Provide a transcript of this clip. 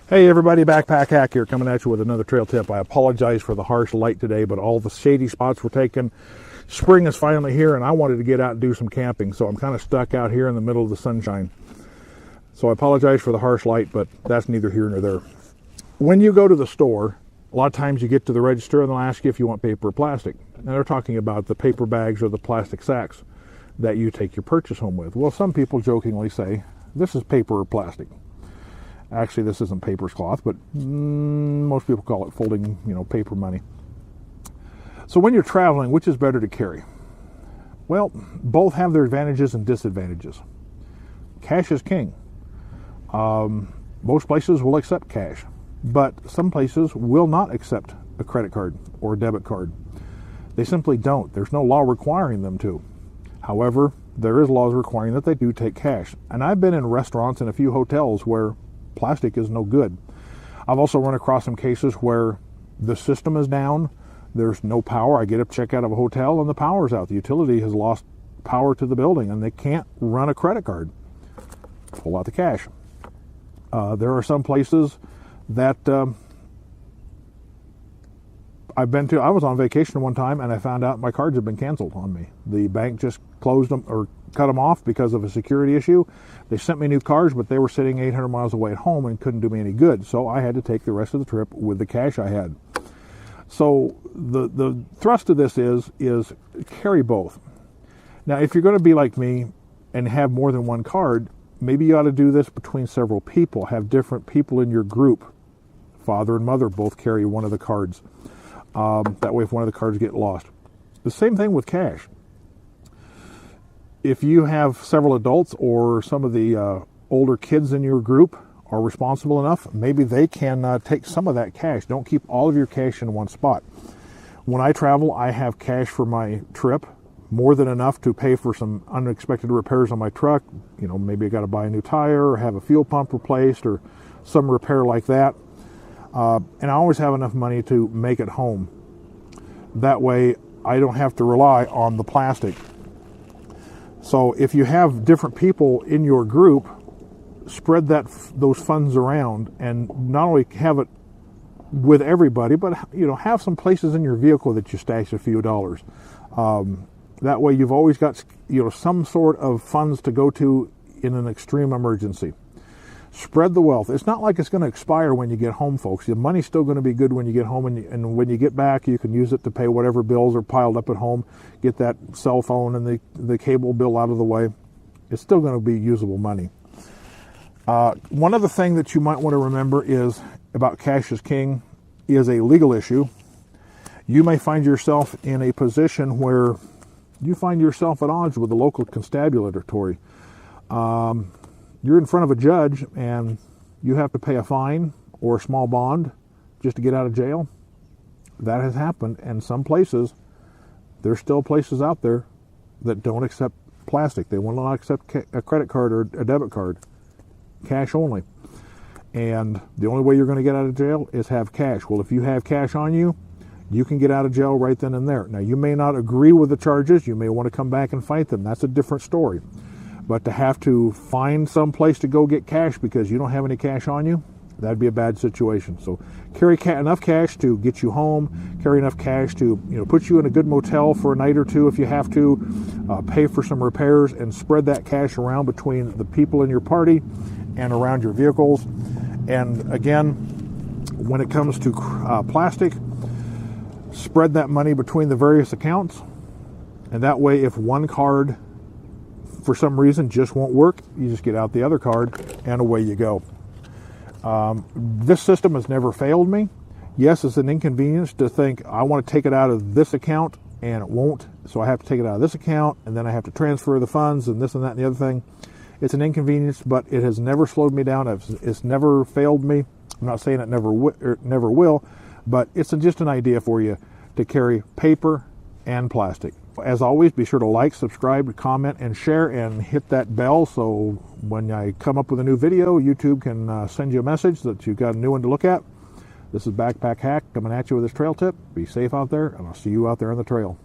Hey everybody, Backpack Hack here, coming at you with another trail tip. I apologize for the harsh light today, but all the shady spots were taken. Spring is finally here, and I wanted to get out and do some camping, so I'm kind of stuck out here in the middle of the sunshine. So I apologize for the harsh light, but that's neither here nor there. When you go to the store, a lot of times you get to the register and they'll ask you if you want paper or plastic. Now they're talking about the paper bags or the plastic sacks that you take your purchase home with. Well, some people jokingly say, this is paper or plastic. Actually, this isn't paper's cloth, but most people call it folding, paper money. So when you're traveling, which is better to carry? Well, both have their advantages and disadvantages. Cash is king. Most places will accept cash, but some places will not accept a credit card or a debit card. They simply don't. There's no law requiring them to. However, there is laws requiring that they do take cash. And I've been in restaurants and a few hotels where plastic is no good. I've also run across some cases where the system is down, there's no power. I get a check out of a hotel and the power's out. The utility has lost power to the building and they can't run a credit card. Pull out the cash. There are some places that I've been to. I was on vacation one time and I found out my cards had been canceled on me. The bank just closed them or cut them off because of a security issue. They sent me new cards, but they were sitting 800 miles away at home and couldn't do me any good. So I had to take the rest of the trip with the cash I had. So the thrust of this is carry both. Now, if you're going to be like me and have more than one card, maybe you ought to do this between several people. Have different people in your group. Father and mother both carry one of the cards. That way, if one of the cards get lost. The same thing with cash. If you have several adults or some of the older kids in your group are responsible enough, maybe they can take some of that cash. Don't keep all of your cash in one spot. When I travel, I have cash for my trip, more than enough to pay for some unexpected repairs on my truck. Maybe I got to buy a new tire or have a fuel pump replaced or some repair like that. And I always have enough money to make it home. That way, I don't have to rely on the plastic. So if you have different people in your group, spread those funds around and not only have it with everybody, but have some places in your vehicle that you stash a few dollars. That way you've always got some sort of funds to go to in an extreme emergency. Spread the wealth. It's not like it's going to expire when you get home, folks. Your money's still going to be good when you get home, and when you get back, you can use it to pay whatever bills are piled up at home, get that cell phone and the cable bill out of the way. It's still going to be usable money. One other thing that you might want to remember is about cash is king is a legal issue. You may find yourself in a position where you find yourself at odds with the local constabulary. You're in front of a judge and you have to pay a fine or a small bond just to get out of jail. That has happened, and some places, there's still places out there that don't accept plastic. They will not accept a credit card or a debit card, cash only. And the only way you're going to get out of jail is have cash. Well, if you have cash on you, you can get out of jail right then and there. Now, you may not agree with the charges. You may want to come back and fight them. That's a different story. But to have to find some place to go get cash because you don't have any cash on you, that'd be a bad situation. So carry enough cash to get you home, carry enough cash to put you in a good motel for a night or two if you have to, pay for some repairs, and spread that cash around between the people in your party and around your vehicles. And again, when it comes to plastic, spread that money between the various accounts, and that way if one card for some reason just won't work, you just get out the other card and away you go. This system has never failed me. Yes, it's an inconvenience to think I want to take it out of this account and it won't, so I have to take it out of this account and then I have to transfer the funds and this and that and the other thing. It's an inconvenience, but it has never slowed me down. It's never failed me. I'm not saying it never will, but it's just an idea for you to carry paper and plastic. As always, be sure to like, subscribe, comment, and share, and hit that bell so when I come up with a new video, YouTube can send you a message that you've got a new one to look at. This is Backpack Hack coming at you with this trail tip. Be safe out there, and I'll see you out there on the trail.